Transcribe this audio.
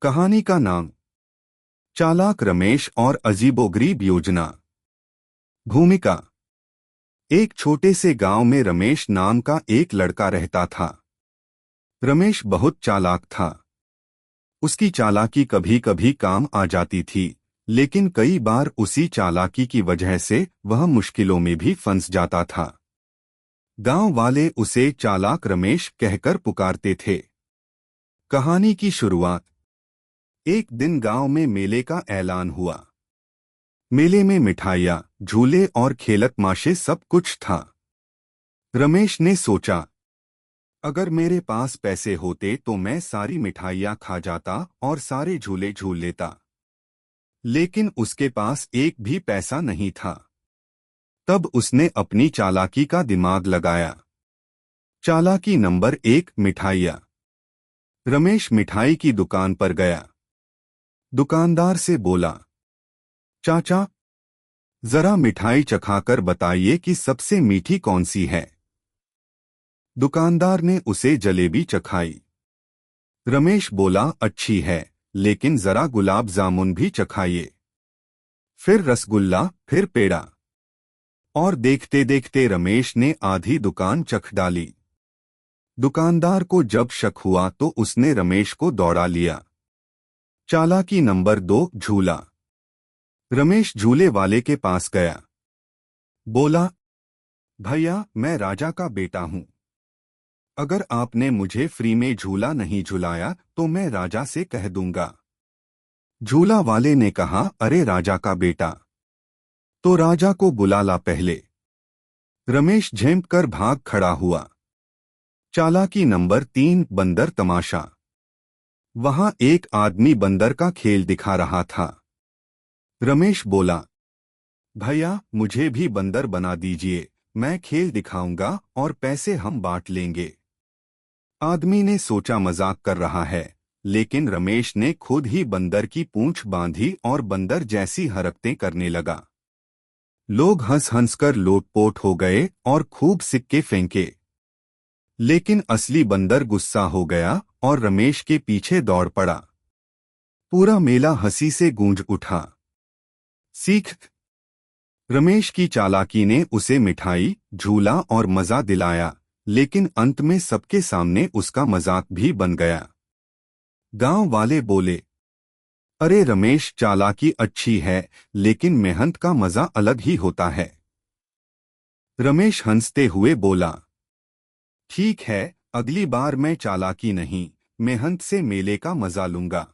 कहानी का नाम चालाक रमेश और अजीबोगरीब योजना। भूमिका। एक छोटे से गांव में रमेश नाम का एक लड़का रहता था। रमेश बहुत चालाक था। उसकी चालाकी कभी कभी काम आ जाती थी, लेकिन कई बार उसी चालाकी की वजह से वह मुश्किलों में भी फंस जाता था। गांव वाले उसे चालाक रमेश कहकर पुकारते थे। कहानी की शुरुआत। एक दिन गांव में मेले का ऐलान हुआ। मेले में मिठाइयाँ, झूले और खेलत माशे सब कुछ था। रमेश ने सोचा, अगर मेरे पास पैसे होते तो मैं सारी मिठाइयाँ खा जाता और सारे झूले झूल लेता। लेकिन उसके पास एक भी पैसा नहीं था। तब उसने अपनी चालाकी का दिमाग लगाया। चालाकी नंबर 1, मिठाइयाँ। रमेश मिठाई की दुकान पर गया। दुकानदार से बोला, चाचा, जरा मिठाई चखाकर बताइए कि सबसे मीठी कौन सी है। दुकानदार ने उसे जलेबी चखाई। रमेश बोला, अच्छी है, लेकिन जरा गुलाब जामुन भी चखाइए। फिर रसगुल्ला, फिर पेड़ा। और देखते देखते रमेश ने आधी दुकान चख डाली। दुकानदार को जब शक हुआ तो उसने रमेश को दौड़ा लिया। चालाकी नंबर 2, झूला। रमेश झूले वाले के पास गया। बोला, भैया, मैं राजा का बेटा हूं। अगर आपने मुझे फ्री में झूला नहीं झुलाया तो मैं राजा से कह दूंगा। झूला वाले ने कहा, अरे राजा का बेटा, तो राजा को बुला ला पहले। रमेश झेंप कर भाग खड़ा हुआ। चालाकी नंबर 3, बंदर तमाशा। वहां एक आदमी बंदर का खेल दिखा रहा था। रमेश बोला, भैया, मुझे भी बंदर बना दीजिए, मैं खेल दिखाऊंगा और पैसे हम बांट लेंगे। आदमी ने सोचा मजाक कर रहा है, लेकिन रमेश ने खुद ही बंदर की पूंछ बांधी और बंदर जैसी हरकतें करने लगा। लोग हंस हंस कर लोटपोट हो गए और खूब सिक्के फेंके। लेकिन असली बंदर गुस्सा हो गया और रमेश के पीछे दौड़ पड़ा। पूरा मेला हंसी से गूंज उठा। सीख। रमेश की चालाकी ने उसे मिठाई, झूला और मजा दिलाया, लेकिन अंत में सबके सामने उसका मजाक भी बन गया। गांव वाले बोले, अरे रमेश, चालाकी अच्छी है, लेकिन मेहनत का मजा अलग ही होता है। रमेश हंसते हुए बोला, ठीक है, अगली बार मैं चालाकी नहीं, मेहनत से मेले का मजा लूंगा।